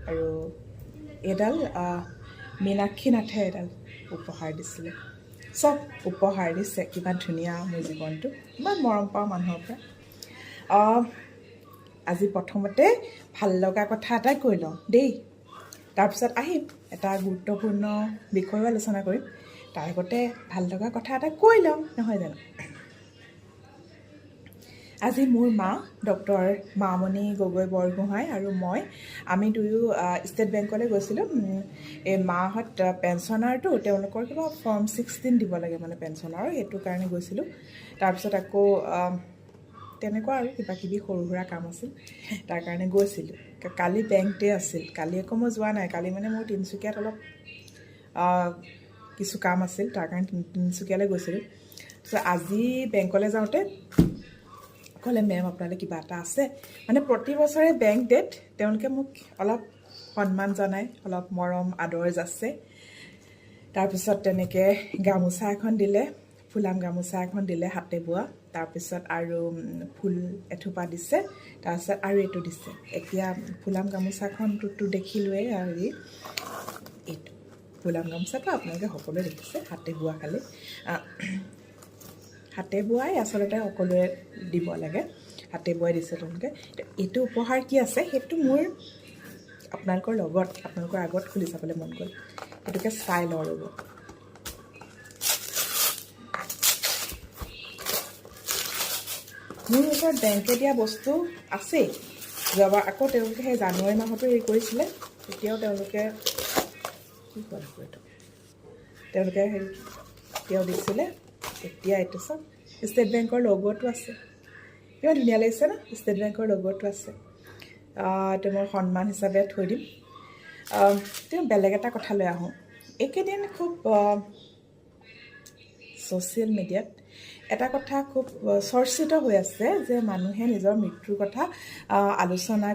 আৰু এডাল মীনাক্ষী নাথে এডাল উপহাৰ দিছিলে। চব উপহাৰ দিছে। কিমান ধুনীয়া মোৰ জীৱনটো, ইমান মৰম পাওঁ মানুহৰ পৰা। আজি প্ৰথমতে ভাল লগা কথা এটাই কৈ লওঁ দেই, তাৰপিছত আহিম এটা গুৰুত্বপূৰ্ণ বিষয়ো আলোচনা কৰিম। তাৰ আগতে ভাল লগা কথা এটা কৈ লওঁ, নহয় জানো? আজি মোৰ মা ডক্টৰ মামণি গগৈ বৰগোহাঁই আৰু আমি দুয়ো ষ্টেট বেংকলৈ গৈছিলোঁ। এই মাহঁত পেঞ্চনাৰটো, তেওঁলোকৰ কিবা ফৰ্ম 16 দিব লাগে মানে পেঞ্চনাৰৰ, সেইটো কাৰণে গৈছিলোঁ। তাৰপিছত আকৌ তেনেকুৱা আৰু কিবাকিবি সৰু সুৰা কাম আছিল, তাৰ কাৰণে গৈছিলোঁ। কালি বেংক ডে আছিল। কালি আকৌ মই যোৱা নাই। কালি মানে মোৰ তিনিচুকীয়াত অলপ কিছু কাম আছিল, তাৰ কাৰণে তিনিচুকীয়ালৈ গৈছিলোঁ। তাৰপিছত আজি বেংকলৈ যাওঁতে ক'লে, মেম আপোনালৈ কিবা এটা আছে। মানে প্ৰতি বছৰে বেংক ডেত তেওঁলোকে মোক অলপ সন্মান জনায়, অলপ মৰম আদৰ যাচে। তাৰপিছত তেনেকৈ গামোচা এখন দিলে, ফুলাম গামোচা এখন দিলে হাতে বোৱা। তাৰপিছত আৰু ফুল এথোপা দিছে। তাৰপিছত আৰু এইটো দিছে। এতিয়া ফুলাম গামোচাখনটো দেখিলোৱেই, আৰু এইটো ফুলাম গামোচাটো আপোনালোকে সকলোৱে দেখিছে, হাতে বোৱা। খালি হাতে বোৱাই আচলতে সকলোৱে দিব লাগে, হাতে বোৱাই দিছে তেওঁলোকে। এইটো উপহাৰ কি আছে সেইটো মোৰ আপোনালোকৰ আগত খুলি চাবলৈ মন গ'ল। সেইটোকে চাই লওঁ ৰ'ব। মোৰ ওচৰত বেংকে দিয়া বস্তু আছেই। যোৱাবাৰ আকৌ তেওঁলোকে সেই জানুৱাৰী মাহতো হেৰি কৰিছিলে, তেতিয়াও তেওঁলোকে এতিয়াও দিছিলে। এতিয়া এইটো চব ষ্টেট বেংকৰ লগ'টো আছে। কিমান ধুনীয়া লাগিছে ন? ষ্টেট বেংকৰ লগ'টো আছে। এইটো মই সন্মান হিচাপে থৈ দিম। তেওঁ বেলেগ এটা কথালৈ আহোঁ। এইকেইদিন খুব ছ'চিয়েল মিডিয়াত এটা কথা খুব চৰ্চিত হৈ আছে যে মানুহে নিজৰ মৃত্যুৰ কথা আলোচনা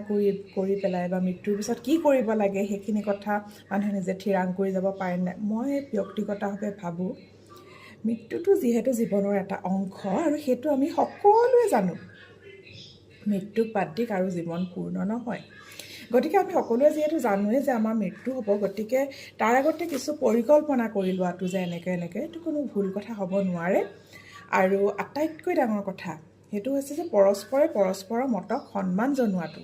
কৰি পেলাই, বা মৃত্যুৰ পিছত কি কৰিব লাগে সেইখিনি কথা মানুহে নিজে থিৰাং কৰি যাব পাৰে নাই। মই ব্যক্তিগতভাৱে ভাবোঁ, মৃত্যুটো যিহেতু জীৱনৰ এটা অংশ, আৰু সেইটো আমি সকলোৱে জানো। মৃত্যুক বাদ দি কাৰো জীৱন পূৰ্ণ নহয়। গতিকে আমি সকলোৱে যিহেতু জানোৱেই যে আমাৰ মৃত্যু হ'ব, গতিকে তাৰ আগতে কিছু পৰিকল্পনা কৰি লোৱাটো যে এনেকৈ এইটো কোনো ভুল কথা হ'ব নোৱাৰে। আৰু আটাইতকৈ ডাঙৰ কথা সেইটো হৈছে যে পৰস্পৰৰ মতক সন্মান জনোৱাটো।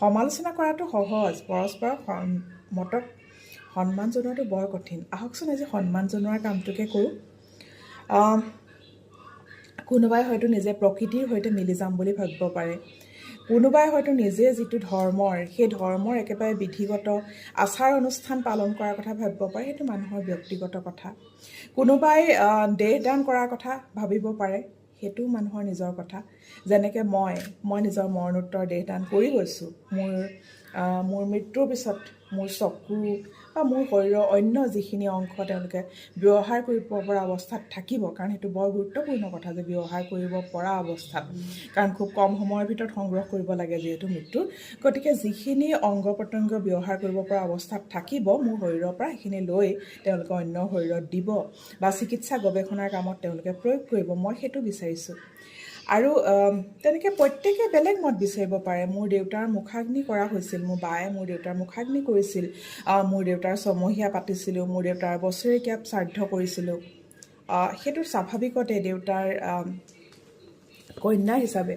সমালোচনা কৰাটো সহজ, পৰস্পৰৰ মতক সন্মান জনোৱাটো বৰ কঠিন। আহকচোন আজি সন্মান জনোৱাৰ কামটোকে কৰোঁ। কোনোবাই হয়তো নিজে প্ৰকৃতিৰ সৈতে মিলি যাম বুলি ভাবিব পাৰে। কোনোবাই হয়তো নিজে যিটো ধৰ্মৰ, সেই ধৰ্মৰ একেবাৰে বিধিগত আচাৰ অনুষ্ঠান পালন কৰাৰ কথা ভাবিব পাৰে। সেইটো মানুহৰ ব্যক্তিগত কথা। কোনোবাই দেহদান কৰাৰ কথা ভাবিব পাৰে, সেইটোও মানুহৰ নিজৰ কথা। যেনেকৈ মই নিজৰ মৰণোত্তৰ দেহদান কৰি গৈছোঁ। মোৰ মৃত্যুৰ পিছত মোৰ চকু বা মোৰ শৰীৰৰ অন্য যিখিনি অংশ তেওঁলোকে ব্যৱহাৰ কৰিব পৰা অৱস্থাত থাকিব, কাৰণ সেইটো বৰ গুৰুত্বপূৰ্ণ কথা যে ব্যৱহাৰ কৰিব পৰা অৱস্থাত, কাৰণ খুব কম সময়ৰ ভিতৰত সংগ্ৰহ কৰিব লাগে যিহেতু মৃত্যু। গতিকে যিখিনি অংগ প্ৰত্যংগ ব্যৱহাৰ কৰিব পৰা অৱস্থাত থাকিব মোৰ শৰীৰৰ পৰা, সেইখিনি লৈ তেওঁলোকে অন্য শৰীৰত দিব বা চিকিৎসা গৱেষণাৰ কামত তেওঁলোকে প্ৰয়োগ কৰিব। মই সেইটো বিচাৰিছোঁ। আৰু তেনেকৈ প্ৰত্যেকে বেলেগ মত বিচাৰিব পাৰে। মোৰ দেউতাৰ মুখাগ্নি কৰা হৈছিল, মোৰ বায়ে মোৰ দেউতাৰ মুখাগ্নি কৰিছিল, মোৰ দেউতাৰ ছমহীয়া পাতিছিলোঁ, মোৰ দেউতাৰ বছৰেকীয়া শ্ৰাদ্ধ কৰিছিলোঁ। সেইটো স্বাভাৱিকতে দেউতাৰ কন্যা হিচাপে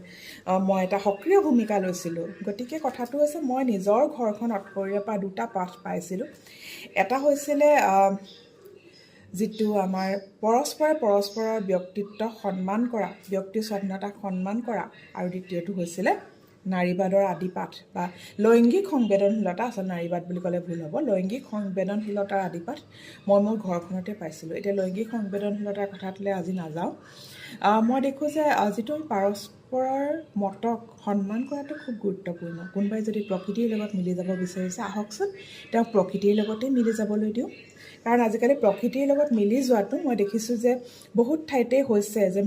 মই এটা সক্ৰিয় ভূমিকা লৈছিলোঁ। গতিকে কথাটো হৈছে, মই নিজৰ ঘৰখন শৰীৰৰ পৰা দুটা পাঠ পাইছিলোঁ। এটা হৈছিলে যিটো আমাৰ পৰস্পৰৰ ব্যক্তিত্ব সন্মান কৰা, ব্যক্তি স্বাধীনতাক সন্মান কৰা, আৰু দ্বিতীয়টো হৈছিলে নাৰীবাদৰ আদিপাঠ বা লৈংগিক সংবেদনশীলতা। আচলতে নাৰীবাদ বুলি ক'লে ভুল হ'ব, লৈংগিক সংবেদনশীলতাৰ আদিপাঠ মই মোৰ ঘৰখনতে পাইছিলোঁ। এতিয়া লৈংগিক সংবেদনশীলতাৰ কথাটোলৈ আজি নাযাওঁ। মই দেখোঁ যে যিটো পৰস্পৰৰ মতক সন্মান কৰাটো খুব গুৰুত্বপূৰ্ণ। কোনোবাই যদি প্ৰকৃতিৰ লগত মিলি যাব বিচাৰিছে, আহকচোন তেওঁক প্ৰকৃতিৰ লগতেই মিলি যাবলৈ দিওঁ। কাৰণ আজিকালি প্ৰকৃতিৰ লগত মিলি যোৱাটো মই দেখিছোঁ যে বহুত ঠাইতে হৈছে যে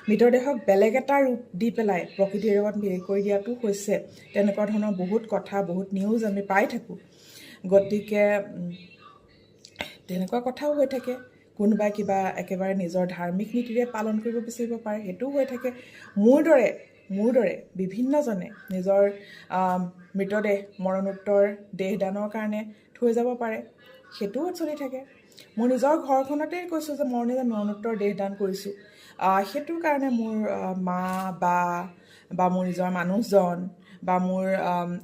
মৃতদেহক বেলেগ এটা ৰূপ দি পেলাই প্ৰকৃতিৰ লগত মিলি কৰি দিয়াটো হৈছে। তেনেকুৱা ধৰণৰ বহুত কথা, বহুত নিউজ আমি পাই থাকোঁ। গতিকে তেনেকুৱা কথাও হৈ থাকে। কোনোবাই কিবা একেবাৰে নিজৰ ধাৰ্মিক নীতিৰে পালন কৰিব বিচাৰিব পাৰে, সেইটোও হৈ থাকে। মোৰ দৰে বিভিন্নজনে নিজৰ মৃতদেহ মৰণোত্তৰ দেহদানৰ কাৰণে থৈ যাব পাৰে, সেইটোও চলি থাকে। মোৰ নিজৰ ঘৰখনতে কৈছোঁ যে মই নিজে মৰণোত্তৰ দেহদান কৰিছোঁ, সেইটোৰ কাৰণে মোৰ মা বা মোৰ নিজৰ মানুহজন বা মোৰ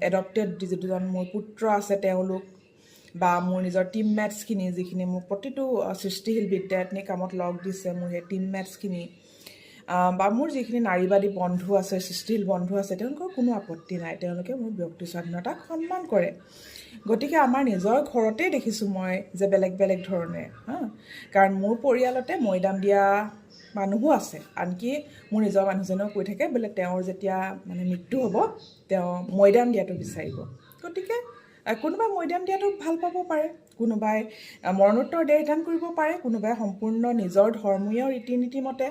এডপ্টেড যিজন মোৰ পুত্ৰ আছে তেওঁলোক, বা মোৰ নিজৰ টিমমেটছখিনি যিখিনি মোক প্ৰতিটো সৃষ্টিশীল বিদ্যায়তনিক কামত লগ দিছে, মোৰ সেই টিমমেটছখিনি বা মোৰ যিখিনি নাৰীবাদী বন্ধু আছে, সৃষ্টিশীল বন্ধু আছে, তেওঁলোকৰ কোনো আপত্তি নাই, তেওঁলোকে মোৰ ব্যক্তি স্বাধীনতাক সন্মান কৰে। গতিকে আমাৰ নিজৰ ঘৰতেই দেখিছোঁ মই যে বেলেগ বেলেগ ধৰণে, কাৰণ মোৰ পৰিয়ালতে মৈদাম দিয়া মানুহো আছে। আনকি মোৰ নিজৰ মানুহজনেও কৈ থাকে বোলে তেওঁৰ যেতিয়া মানে মৃত্যু হ'ব তেওঁ মৈদাম দিয়াটো বিচাৰিব। গতিকে কোনোবাই মৈদাম দিয়াটো ভাল পাব পাৰে, কোনোবাই মৰণোত্তৰ দেহদান কৰিব পাৰে, কোনোবাই সম্পূৰ্ণ নিজৰ ধৰ্মীয় ৰীতি নীতিমতে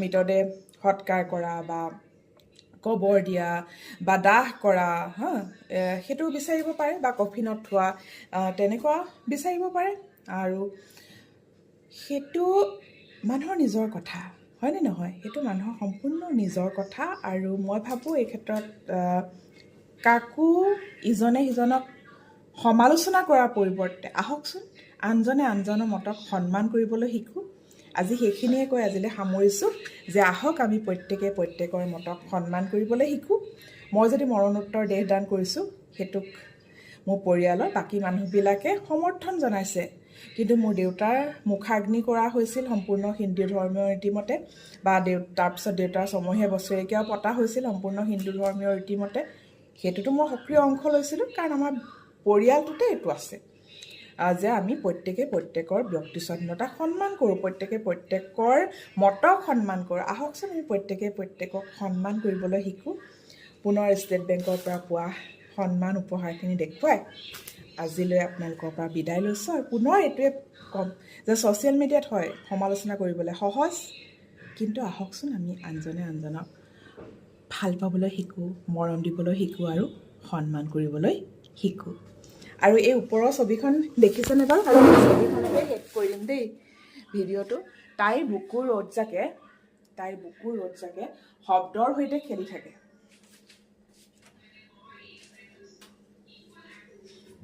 মৃতদেহ সৎকাৰ কৰা বা কবৰ দিয়া বা দাহ কৰা, সেইটো বিচাৰিব পাৰে, বা কফিনত থোৱা তেনেকুৱা বিচাৰিব পাৰে। আৰু সেইটো মানুহৰ নিজৰ কথা, হয়নে নহয়? সেইটো মানুহৰ সম্পূৰ্ণ নিজৰ কথা। আৰু মই ভাবোঁ এই ক্ষেত্ৰত কাকো ইজনে সিজনক সমালোচনা কৰাৰ পৰিৱৰ্তে আহকচোন আনজনে আনজনৰ মতক সন্মান কৰিবলৈ শিকোঁ। আজি সেইখিনিয়ে কৈ আজিলৈ সামৰিছোঁ যে আহক আমি প্ৰত্যেকে প্ৰত্যেকৰ মতক সন্মান কৰিবলৈ শিকোঁ। মই যদি মৰণোত্তৰ দেহদান কৰিছোঁ, সেইটোক মোৰ পৰিয়ালৰ বাকী মানুহবিলাকে সমৰ্থন জনাইছে, কিন্তু মোৰ দেউতাৰ মুখাগ্নি কৰা হৈছিল সম্পূৰ্ণ হিন্দু ধৰ্মীয় ৰীতিমতে, বা তাৰপিছত দেউতাৰ ছমহীয়া বছৰেকীয়াও পতা হৈছিল সম্পূৰ্ণ হিন্দু ধৰ্মীয় ৰীতিমতে। সেইটোতো মই সক্ৰিয় অংশ লৈছিলোঁ, কাৰণ আমাৰ পৰিয়ালটোতে এইটো আছে যে আমি প্ৰত্যেকে প্ৰত্যেকৰ ব্যক্তি স্বাধীনতাক সন্মান কৰোঁ, প্ৰত্যেকে প্ৰত্যেকৰ মতক সন্মান কৰোঁ। আহকচোন আমি প্ৰত্যেকে প্ৰত্যেকক সন্মান কৰিবলৈ শিকোঁ। পুনৰ ষ্টেট বেংকৰ পৰা পোৱা সন্মান উপহাৰখিনি দেখুৱাই আজিলৈ আপোনালোকৰ পৰা বিদায় লৈছোঁ। আৰু পুনৰ এইটোৱে ক'ম যে ছ'চিয়েল মিডিয়াত হয় সমালোচনা কৰিবলৈ সহজ, কিন্তু আহকচোন আমি আনজনে আনজনক ভাল পাবলৈ শিকোঁ, মৰম দিবলৈ শিকোঁ আৰু সন্মান কৰিবলৈ শিকোঁ। আৰু এই ওপৰৰ ছবিখন দেখিছেনে বাৰু? আৰু ছবিখনকে শেষ কৰি দিম দেই ভিডিঅ'টো। তাইৰ বুকুৰ ৰ'দজাকে শব্দৰ সৈতে খেলি থাকে।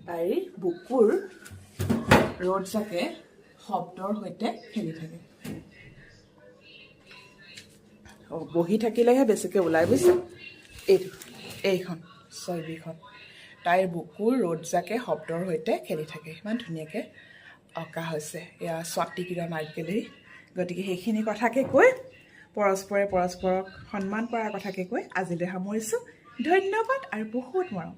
তাইৰ বুকুৰ ৰ'দজাকে শব্দৰ সৈতে খেলি থাকে। বহি থাকিলেহে বেছিকৈ ওলাই, বুজিছে? এইখন ছবিখন তাইৰ বুকুৰ ৰ'দজাকে শব্দৰ সৈতে খেলি থাকে, ইমান ধুনীয়াকৈ অঁকা হৈছে। এয়া স্বাতি কিৰণ আৰ্ট গেলেৰী। গতিকে সেইখিনি কথাকে কৈ পৰস্পৰে পৰস্পৰক সন্মান কৰাৰ কথাকে কৈ আজিলৈ সামৰিছোঁ। ধন্যবাদ আৰু বহুত মৰম।